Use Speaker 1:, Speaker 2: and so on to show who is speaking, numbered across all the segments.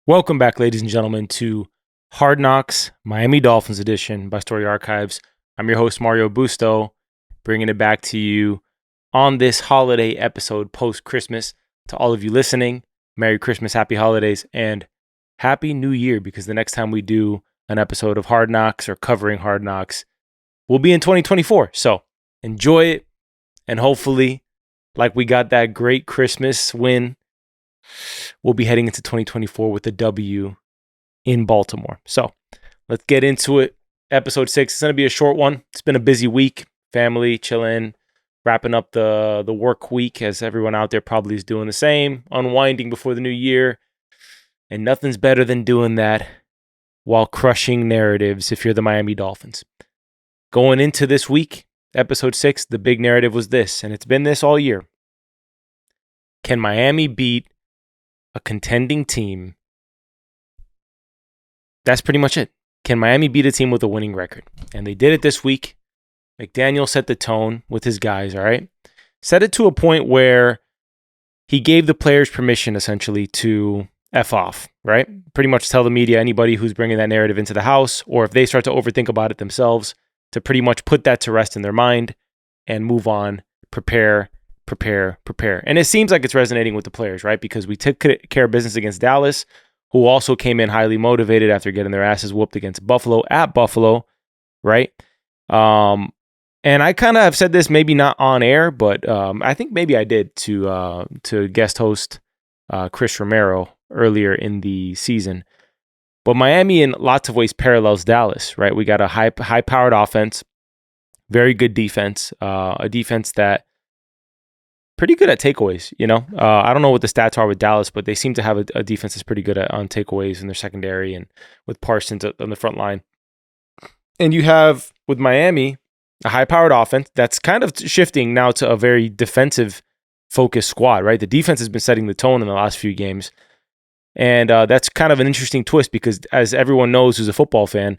Speaker 1: Welcome back, ladies and gentlemen, to Hard Knocks Miami Dolphins edition by Story Archives. I'm your host, Mario Busto, bringing it back to you on this holiday episode post-Christmas. To all of you listening, Merry Christmas, Happy Holidays, and Happy New Year, because the next time we do an episode of Hard Knocks or covering Hard Knocks will be in 2024. So enjoy it, and hopefully, like we got that great Christmas win, we'll be heading into 2024 with a W in Baltimore. So let's get into it. Episode 6. It's going to be a short one. It's been a busy week. Family, chilling, wrapping up the work week, as everyone out there probably is doing the same. Unwinding before the new year. And nothing's better than doing that while crushing narratives if you're the Miami Dolphins. Going into this week, episode 6, the big narrative was this, and it's been this all year. Can Miami beat a contending team? That's pretty much it. Can Miami beat a team with a winning record? And they did it this week. McDaniel set the tone with his guys, all right? Set it to a point where he gave the players permission, essentially, to F off, right? Pretty much tell the media, anybody who's bringing that narrative into the house, or if they start to overthink about it themselves, to pretty much put that to rest in their mind and move on, prepare. And it seems like it's resonating with the players, right? Because we took care of business against Dallas, who also came in highly motivated after getting their asses whooped against Buffalo at Buffalo, right? And I kind of have said this, maybe not on air, but I think maybe I did to guest host Chris Romero earlier in the season. But Miami in lots of ways parallels Dallas, right? We got a high-powered offense, very good defense, a defense that pretty good at takeaways, you know. I don't know what the stats are with Dallas, but they seem to have a defense that's pretty good on takeaways in their secondary and with Parsons on the front line. And you have, with Miami, a high-powered offense that's kind of shifting now to a very defensive-focused squad, right? The defense has been setting the tone in the last few games. And that's kind of an interesting twist because, as everyone knows who's a football fan,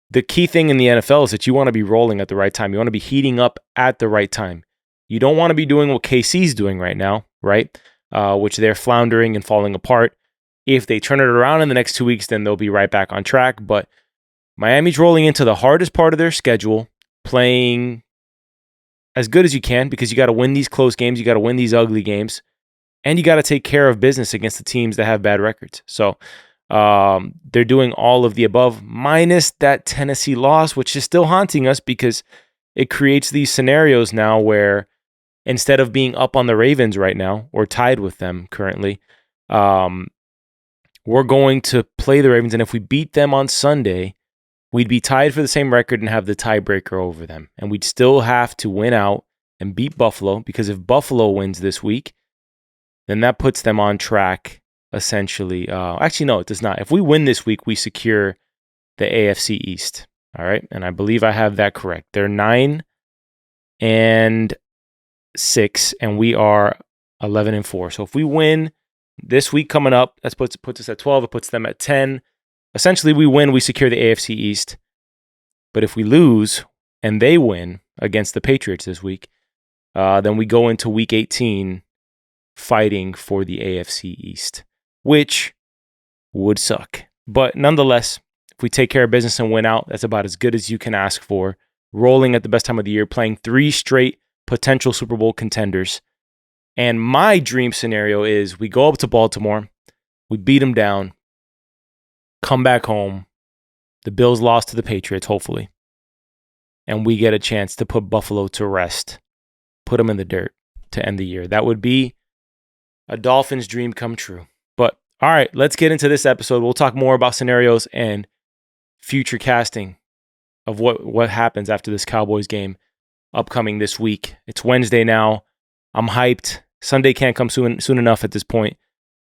Speaker 1: the key thing in the NFL is that you want to be rolling at the right time. You want to be heating up at the right time. You don't want to be doing what KC's doing right now, right? Which they're floundering and falling apart. If they turn it around in the next 2 weeks, then they'll be right back on track. But Miami's rolling into the hardest part of their schedule, playing as good as you can because you got to win these close games. You got to win these ugly games. And you got to take care of business against the teams that have bad records. So they're doing all of the above, minus that Tennessee loss, which is still haunting us because it creates these scenarios now where instead of being up on the Ravens right now or tied with them currently, we're going to play the Ravens. And if we beat them on Sunday, we'd be tied for the same record and have the tiebreaker over them. And we'd still have to win out and beat Buffalo because if Buffalo wins this week, then that puts them on track, essentially. Actually, no, it does not. If we win this week, we secure the AFC East. All right, and I believe I have that correct. They're 9-6, and we are 11-4. So if we win this week coming up, that puts us at 12. It puts them at 10. Essentially, we win, we secure the AFC East. But if we lose and they win against the Patriots this week, then we go into Week 18 fighting for the AFC East, which would suck. But nonetheless, if we take care of business and win out, that's about as good as you can ask for. Rolling at the best time of the year, playing 3 straight potential Super Bowl contenders. And my dream scenario is we go up to Baltimore, we beat them down, come back home. The Bills lost to the Patriots, hopefully. And we get a chance to put Buffalo to rest, put them in the dirt to end the year. That would be a Dolphins dream come true. But all right, let's get into this episode. We'll talk more about scenarios and future casting of what happens after this Cowboys game upcoming this week. It's Wednesday now. I'm hyped. Sunday can't come soon enough at this point.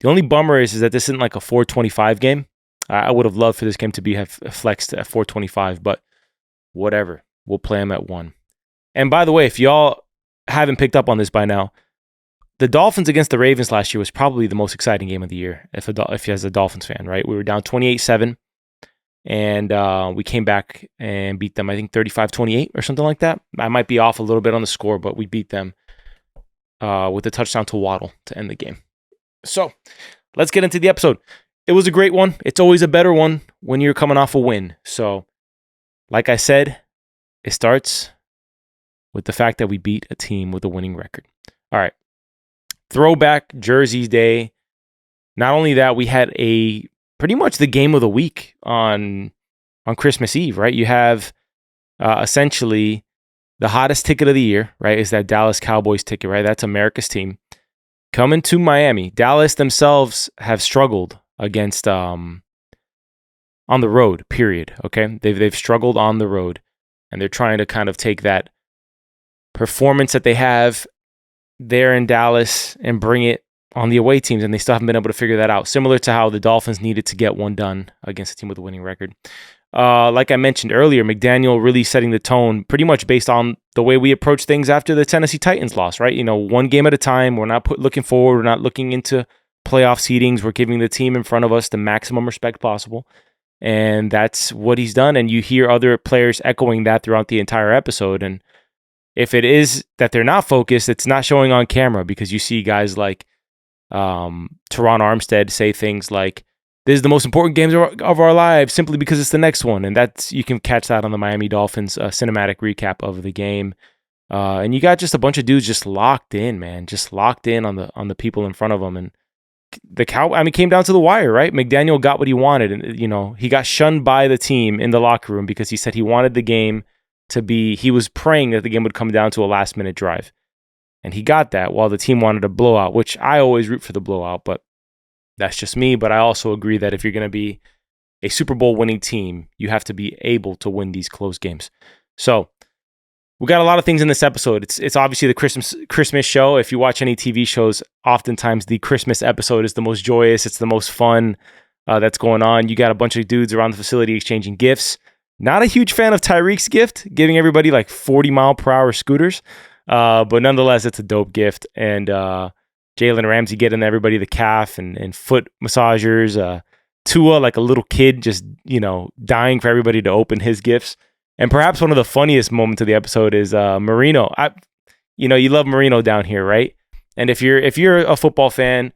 Speaker 1: The only bummer is that this isn't like a 4:25 game. I would have loved for this game to be flexed at 4:25, but whatever. We'll play them at 1. And by the way, if y'all haven't picked up on this by now, the Dolphins against the Ravens last year was probably the most exciting game of the year, if you're as a Dolphins fan, right? We were down 28-7, and we came back and beat them, I think, 35-28 or something like that. I might be off a little bit on the score, but we beat them with a touchdown to Waddle to end the game. So let's get into the episode. it was a great one. It's always a better one when you're coming off a win. So, like I said, it starts with the fact that we beat a team with a winning record. All right. Throwback Jerseys Day. Not only that, we had a pretty much the game of the week on Christmas Eve, right? You have essentially the hottest ticket of the year, right? Is that Dallas Cowboys ticket, right? That's America's team coming to Miami. Dallas themselves have struggled against on the road, period. Okay. They've struggled on the road, and they're trying to kind of take that performance that they have there in Dallas and bring it on the away teams, and they still haven't been able to figure that out. Similar to how the Dolphins needed to get one done against a team with a winning record. Like I mentioned earlier, McDaniel really setting the tone pretty much based on the way we approach things after the Tennessee Titans loss, right? You know, one game at a time. We're not looking forward. We're not looking into playoff seedings. We're giving the team in front of us the maximum respect possible. And that's what he's done. And you hear other players echoing that throughout the entire episode. And if it is that they're not focused, it's not showing on camera, because you see guys like Teron Armstead say things like, "This is the most important games of our lives simply because it's the next one." And you can catch that on the Miami Dolphins cinematic recap of the game. And you got just a bunch of dudes just locked in, man, just locked in on the people in front of them. And it came down to the wire, right? McDaniel got what he wanted. And, you know, he got shunned by the team in the locker room because he said he wanted the game he was praying that the game would come down to a last minute drive. And he got that, while the team wanted a blowout, which I always root for the blowout, but that's just me. But I also agree that if you're going to be a Super Bowl winning team, you have to be able to win these close games. So we got a lot of things in this episode. It's obviously the Christmas show. If you watch any TV shows, oftentimes the Christmas episode is the most joyous. It's the most fun that's going on. You got a bunch of dudes around the facility exchanging gifts. Not a huge fan of Tyreek's gift, giving everybody like 40-mile-per-hour scooters. But nonetheless, it's a dope gift. And Jalen Ramsey getting everybody the calf and foot massagers. Tua, like a little kid, just, dying for everybody to open his gifts. And perhaps one of the funniest moments of the episode is Marino. You love Marino down here, right? And if you're a football fan,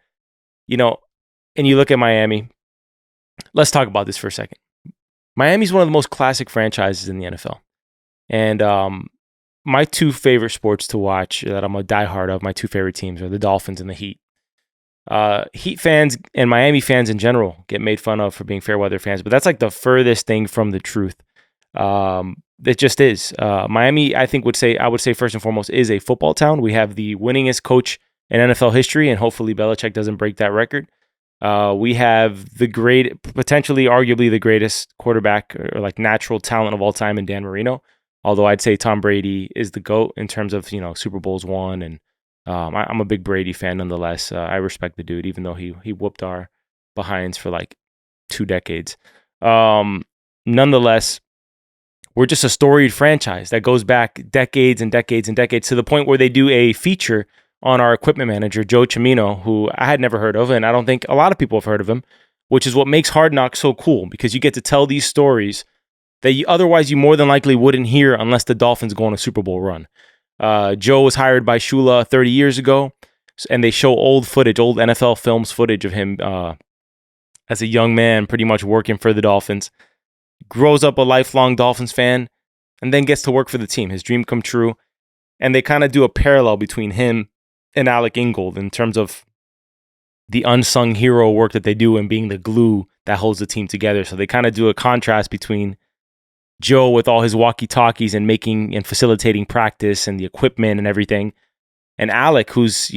Speaker 1: and you look at Miami, let's talk about this for a second. Miami's one of the most classic franchises in the NFL. And my two favorite sports to watch that I'm a diehard of, my two favorite teams, are the Dolphins and the Heat. Heat fans and Miami fans in general get made fun of for being fair weather fans, but that's like the furthest thing from the truth. It just is. Miami, I would say first and foremost, is a football town. We have the winningest coach in NFL history, and hopefully Belichick doesn't break that record. We have potentially, arguably the greatest quarterback or like natural talent of all time in Dan Marino. Although I'd say Tom Brady is the GOAT in terms of, Super Bowls won. And I'm a big Brady fan nonetheless. I respect the dude, even though he whooped our behinds for like 2 decades. Nonetheless, we're just a storied franchise that goes back decades and decades and decades, to the point where they do a feature on our equipment manager, Joe Cimino, who I had never heard of, and I don't think a lot of people have heard of him, which is what makes Hard Knocks so cool, because you get to tell these stories that you more than likely wouldn't hear unless the Dolphins go on a Super Bowl run. Joe was hired by Shula 30 years ago, and they show old NFL Films footage of him as a young man, pretty much working for the Dolphins. Grows up a lifelong Dolphins fan, and then gets to work for the team. His dream come true. And they kind of do a parallel between him and Alec Ingold in terms of the unsung hero work that they do and being the glue that holds the team together. So they kind of do a contrast between Joe with all his walkie-talkies and making and facilitating practice and the equipment and everything, and Alec, who's,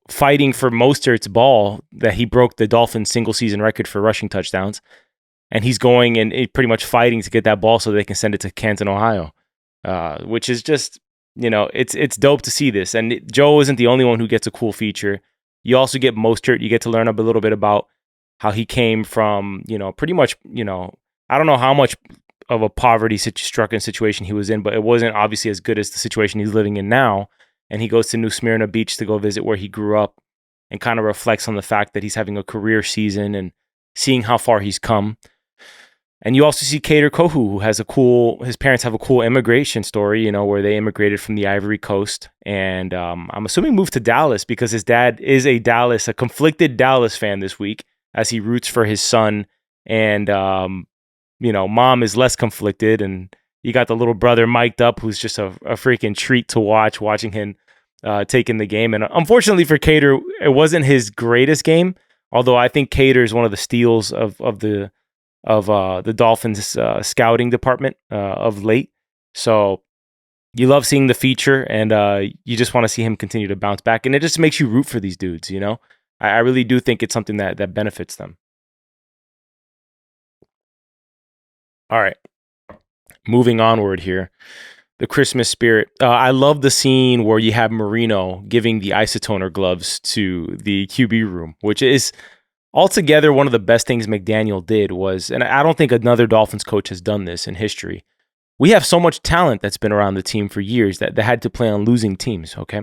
Speaker 1: fighting for Mostert's ball that he broke the Dolphins single season record for rushing touchdowns. And he's going and pretty much fighting to get that ball so they can send it to Canton, Ohio, which is just, it's dope to see this. And Joe isn't the only one who gets a cool feature. You also get Mostert. You get to learn a little bit about how he came from, pretty much, I don't know how much of a poverty-stricken situation he was in, but it wasn't obviously as good as the situation he's living in now. And he goes to New Smyrna Beach to go visit where he grew up, and kind of reflects on the fact that he's having a career season and seeing how far he's come. And you also see Kader Kohu, who has his parents have a cool immigration story, where they immigrated from the Ivory Coast. And I'm assuming moved to Dallas because his dad is a conflicted Dallas fan this week. as he roots for his son. And, mom is less conflicted. And you got the little brother mic'd up, who's just a freaking treat to watching him taking the game. And unfortunately for Cater, it wasn't his greatest game. Although I think Cater is one of the steals of the Dolphins scouting department of late. So you love seeing the feature, and you just want to see him continue to bounce back. And it just makes you root for these dudes, I really do think it's something that benefits them. All right. Moving onward here. The Christmas spirit. I love the scene where you have Marino giving the isotoner gloves to the QB room, which is altogether one of the best things McDaniel did was, and I don't think another Dolphins coach has done this in history. We have so much talent that's been around the team for years that had to play on losing teams, okay?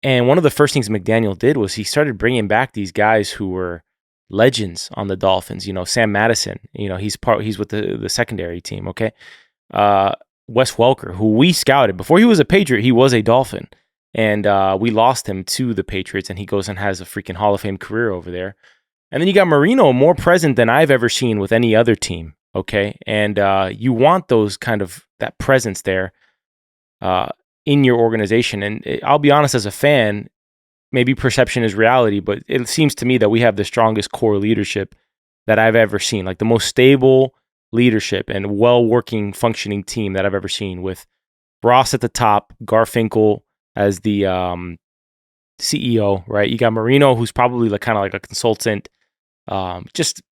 Speaker 1: And one of the first things McDaniel did was he started bringing back these guys who were legends on the Dolphins. Sam Madison, he's with the secondary team, okay? Wes Welker, who we scouted. Before he was a Patriot, he was a Dolphin. And we lost him to the Patriots, and he goes and has a freaking Hall of Fame career over there. And then you got Marino, more present than I've ever seen with any other team, okay? And you want those that presence there in your organization. And I'll be honest, as a fan, maybe perception is reality, but it seems to me that we have the strongest core leadership that I've ever seen, like the most stable leadership and well-working, functioning team that I've ever seen, with Ross at the top, Garfinkel as the CEO, right? You got Marino, who's probably like a consultant, just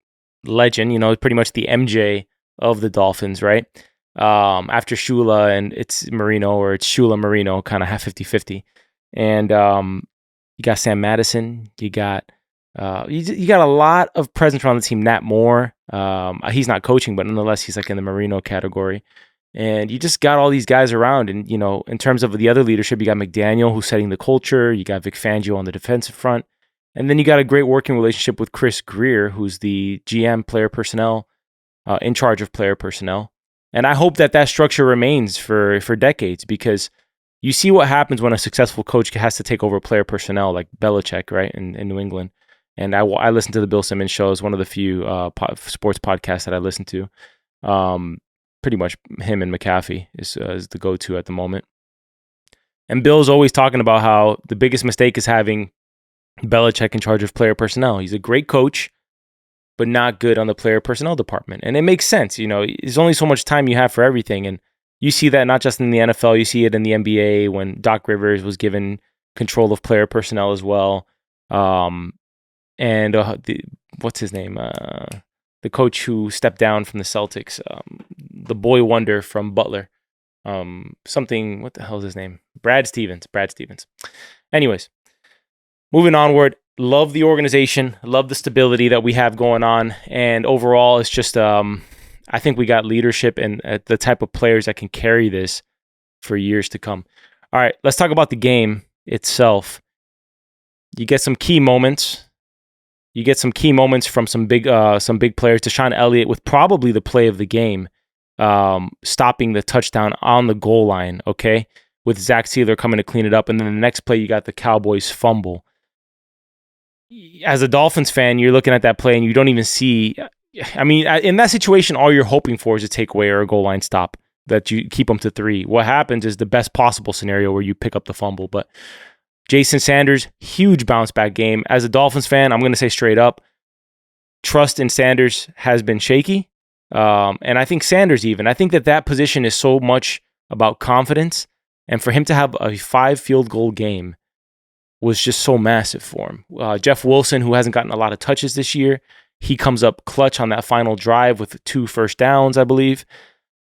Speaker 1: legend, pretty much the MJ of the Dolphins, right? After Shula, and it's Marino, or it's Shula Marino, kind of half 50-50. And you got Sam Madison, you got a lot of presence around the team. Nat Moore, he's not coaching, but nonetheless, he's like in the Marino category. And you just got all these guys around. And, in terms of the other leadership, you got McDaniel, who's setting the culture. You got Vic Fangio on the defensive front. And then you got a great working relationship with Chris Greer, who's the GM, player personnel, in charge of player personnel. And I hope that structure remains for decades, because you see what happens when a successful coach has to take over player personnel, like Belichick, right, in New England. And I listen to the Bill Simmons show. It's one of the few sports podcasts that I listen to. Pretty much him and McAfee is the go-to at the moment. And Bill's always talking about how the biggest mistake is having Belichick in charge of player personnel. He's a great coach, but not good on the player personnel department. And it makes sense. There's only so much time you have for everything. And you see that not just in the NFL, you see it in the NBA when Doc Rivers was given control of player personnel as well. What's his name? The coach who stepped down from the Celtics, the boy wonder from Butler. What the hell is his name? Brad Stevens. Anyways, moving onward, love the organization, love the stability that we have going on. And overall, it's just, I think we got leadership and the type of players that can carry this for years to come. All right, let's talk about the game itself. You get some key moments. From some big players. Deshaun Elliott with probably the play of the game, stopping the touchdown on the goal line, okay, with Zach Sealer coming to clean it up. And then the next play, you got the Cowboys fumble. As a Dolphins fan, you're looking at that play and you don't even see, in that situation, all you're hoping for is a takeaway or a goal line stop, that you keep them to 3. What happens is the best possible scenario where you pick up the fumble. But Jason Sanders, huge bounce back game. As a Dolphins fan, I'm going to say straight up, trust in Sanders has been shaky. And I think I think that position is so much about confidence. And for him to have a 5 field goal game was just so massive for him. Jeff Wilson, who hasn't gotten a lot of touches this year, he comes up clutch on that final drive with 2 first downs, I believe.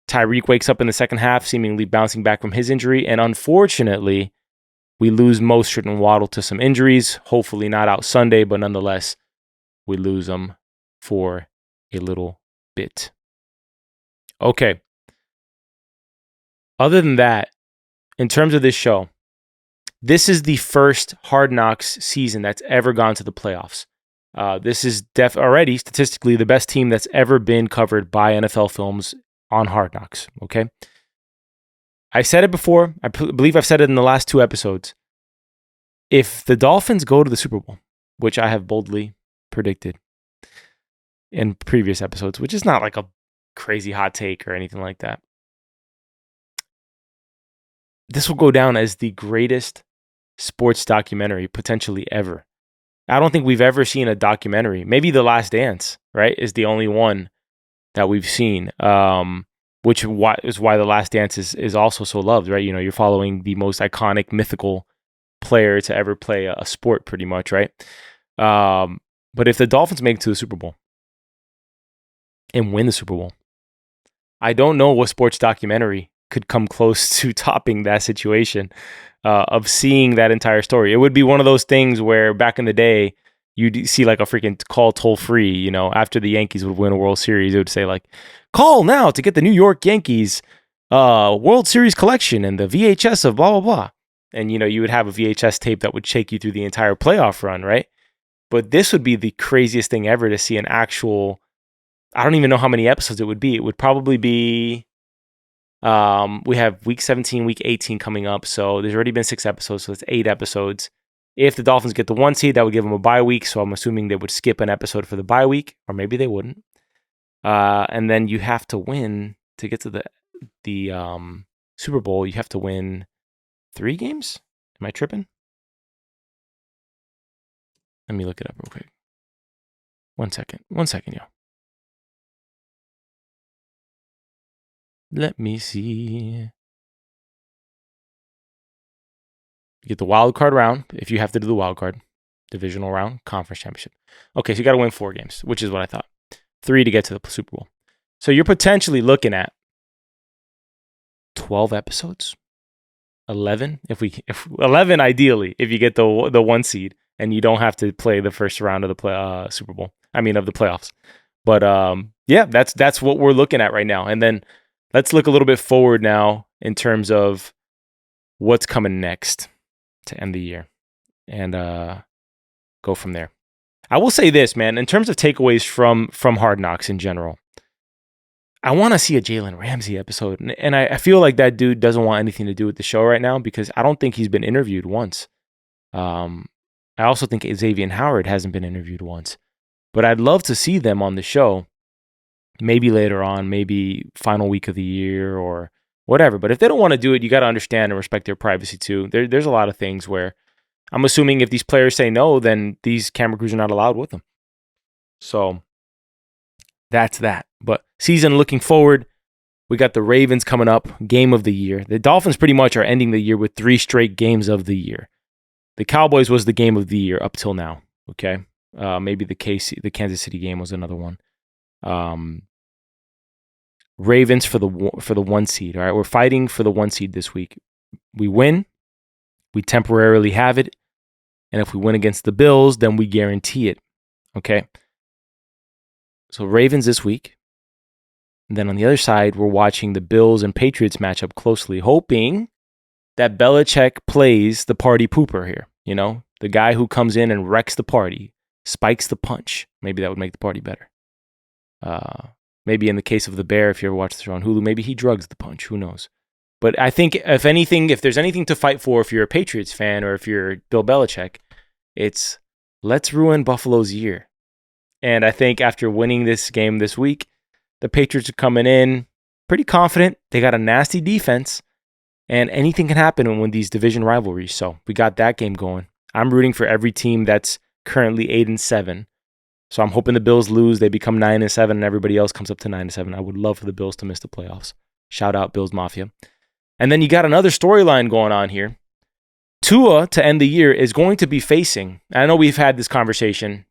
Speaker 1: Tyreek wakes up in the second half, seemingly bouncing back from his injury. And unfortunately, we lose Mostert and Waddle to some injuries. Hopefully not out Sunday, but nonetheless, we lose them for a little bit. Okay. Other than that, in terms of this show, this is the first Hard Knocks season that's ever gone to the playoffs. This is already statistically the best team that's ever been covered by NFL Films on Hard Knocks. Okay. I said it before. I believe I've said it in the last 2 episodes. If the Dolphins go to the Super Bowl, which I have boldly predicted, in previous episodes, which is not like a crazy hot take or anything like that. This will go down as the greatest sports documentary potentially ever. I don't think we've ever seen a documentary. Maybe The Last Dance, right, is the only one that we've seen, which is why The Last Dance is also so loved, right? You're following the most iconic, mythical player to ever play a sport, pretty much, right? But if the Dolphins make it to the Super Bowl and win the Super Bowl, I don't know what sports documentary could come close to topping that situation of seeing that entire story. It would be one of those things where back in the day, you'd see like a freaking call toll free, after the Yankees would win a World Series, it would say like, call now to get the New York Yankees World Series collection and the VHS of blah, blah, blah. And, you would have a VHS tape that would take you through the entire playoff run, right? But this would be the craziest thing ever to see an actual, I don't even know how many episodes it would be. It would probably be, we have week 17, week 18 coming up. So there's already been 6 episodes. So it's 8 episodes. If the Dolphins get the 1 seed, that would give them a bye week. So I'm assuming they would skip an episode for the bye week, or maybe they wouldn't. And then you have to win to get to the Super Bowl. You have to win 3 games. Am I tripping? Let me look it up real quick. 1 second. 1 second, yo. Let me see. You get the wild card round if you have to do the wild card, divisional round, conference championship. Okay, so you got to win 4 games, which is what I thought. 3 to get to the Super Bowl. So you're potentially looking at 12 episodes, 11 if 11 ideally if you get the 1 seed and you don't have to play the first round of the Super Bowl. I mean of the playoffs. But yeah, that's what we're looking at right now. And then let's look a little bit forward now in terms of what's coming next to end the year and go from there. I will say this, man, in terms of takeaways from Hard Knocks in general, I want to see a Jalen Ramsey episode. And I feel like that dude doesn't want anything to do with the show right now because I don't think he's been interviewed once. I also think Xavier Howard hasn't been interviewed once. But I'd love to see them on the show, maybe later on, maybe final week of the year or whatever. But if they don't want to do it, you got to understand and respect their privacy too. There's a lot of things where I'm assuming if these players say no, then these camera crews are not allowed with them. So that's that. But season looking forward, we got the Ravens coming up, game of the year. The Dolphins pretty much are ending the year with 3 straight games of the year. The Cowboys was the game of the year up till now. Okay, maybe the Kansas City game was another one. Ravens for the 1 seed. All right, we're fighting for the 1 seed this week. We win, we temporarily have it, and if we win against the Bills, then we guarantee it. Okay. So Ravens this week. And then on the other side, we're watching the Bills and Patriots match up closely, hoping that Belichick plays the party pooper here. The guy who comes in and wrecks the party, spikes the punch. Maybe that would make the party better. Maybe in the case of the Bear, if you ever watch the show on Hulu, maybe he drugs the punch. Who knows? But I think if there's anything to fight for, if you're a Patriots fan or if you're Bill Belichick, it's let's ruin Buffalo's year. And I think after winning this game this week, the Patriots are coming in pretty confident. They got a nasty defense, and anything can happen when these division rivalries. So we got that game going. I'm rooting for every team that's currently 8-7. So I'm hoping the Bills lose. They become 9-7, and everybody else comes up to 9-7. I would love for the Bills to miss the playoffs. Shout out Bills Mafia. And then you got another storyline going on here. Tua, to end the year, is going to be facing, I know we've had this conversation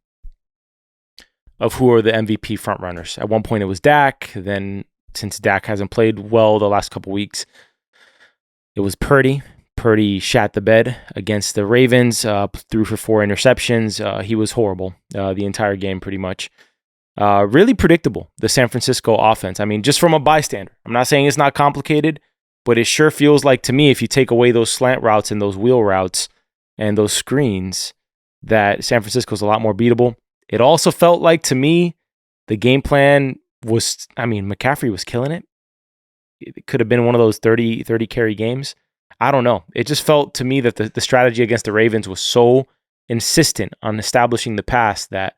Speaker 1: of who are the MVP frontrunners. At one point it was Dak. Then since Dak hasn't played well the last couple weeks, it was Purdy. Purdy shat the bed against the Ravens, threw for 4 interceptions. He was horrible the entire game pretty much. Really predictable, the San Francisco offense. I mean, just from a bystander. I'm not saying it's not complicated, but it sure feels like to me, if you take away those slant routes and those wheel routes and those screens, that San Francisco's a lot more beatable. It also felt like, to me, the game plan was, McCaffrey was killing it. It could have been one of those 30 carry games. I don't know. It just felt to me that the strategy against the Ravens was so insistent on establishing the pass that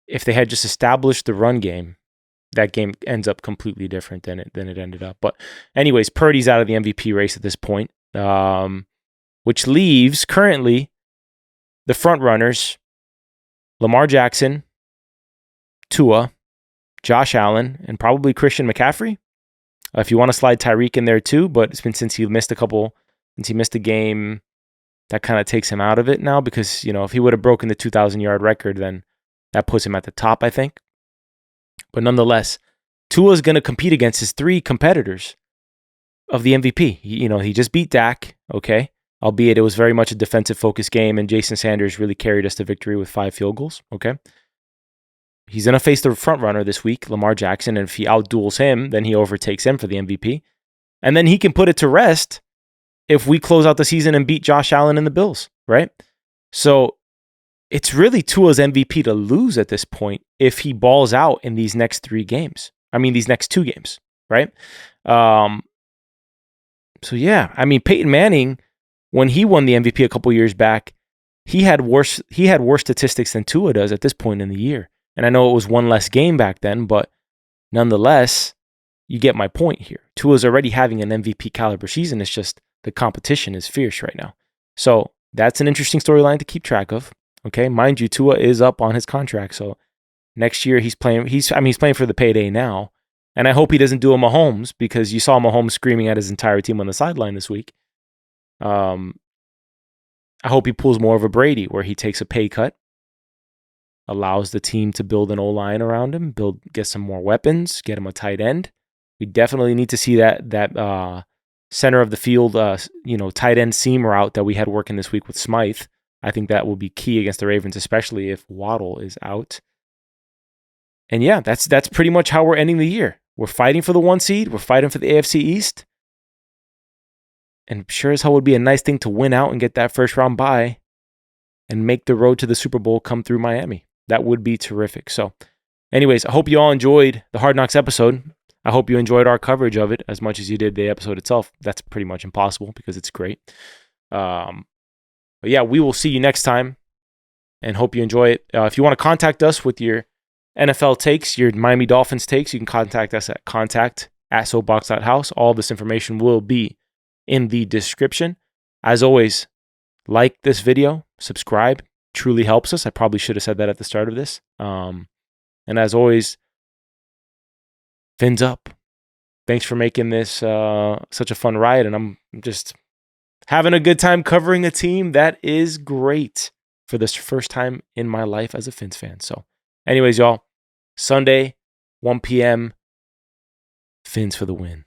Speaker 1: if they had just established the run game, that game ends up completely different than it ended up. But anyways, Purdy's out of the MVP race at this point, which leaves currently the front runners: Lamar Jackson, Tua, Josh Allen, and probably Christian McCaffrey. If you want to slide Tyreek in there too, but it's been since he missed a game, that kind of takes him out of it now, because, if he would have broken the 2,000-yard record, then that puts him at the top, I think. But nonetheless, Tua is going to compete against his 3 competitors of the MVP. He just beat Dak, okay? Albeit it was very much a defensive-focused game, and Jason Sanders really carried us to victory with 5 field goals, okay? He's going to face the front runner this week, Lamar Jackson, and if he outduels him, then he overtakes him for the MVP. And then he can put it to rest if we close out the season and beat Josh Allen and the Bills, right? So it's really Tua's MVP to lose at this point if he balls out in these next 2 games, right? So yeah, Peyton Manning, when he won the MVP a couple years back, he had worse statistics than Tua does at this point in the year. And I know it was 1 less game back then, but nonetheless, you get my point here. Tua's already having an MVP caliber season. It's just the competition is fierce right now. So that's an interesting storyline to keep track of. Okay, mind you, Tua is up on his contract, so next year he's playing for the payday now. And I hope he doesn't do a Mahomes, because you saw Mahomes screaming at his entire team on the sideline this week. I hope he pulls more of a Brady, where he takes a pay cut, allows the team to build an O-line around him, get some more weapons, get him a tight end. We definitely need to see that center of the field, tight end seam route that we had working this week with Smythe. I think that will be key against the Ravens, especially if Waddle is out. And yeah, that's pretty much how we're ending the year. We're fighting for the 1 seed. We're fighting for the AFC East. And sure as hell would be a nice thing to win out and get that first round bye and make the road to the Super Bowl come through Miami. That would be terrific. So anyways, I hope you all enjoyed the Hard Knocks episode. I hope you enjoyed our coverage of it as much as you did the episode itself. That's pretty much impossible because it's great. But yeah, we will see you next time and hope you enjoy it. If you want to contact us with your NFL takes, your Miami Dolphins takes, you can contact us at contact@soapbox.house. All this information will be in the description. As always, like this video, subscribe, truly helps us. I probably should have said that at the start of this. And as always, fins up. Thanks for making this such a fun ride, and I'm just having a good time covering a team that is great for this first time in my life as a Fins fan. So anyways, y'all, Sunday, 1 p.m., Fins for the win.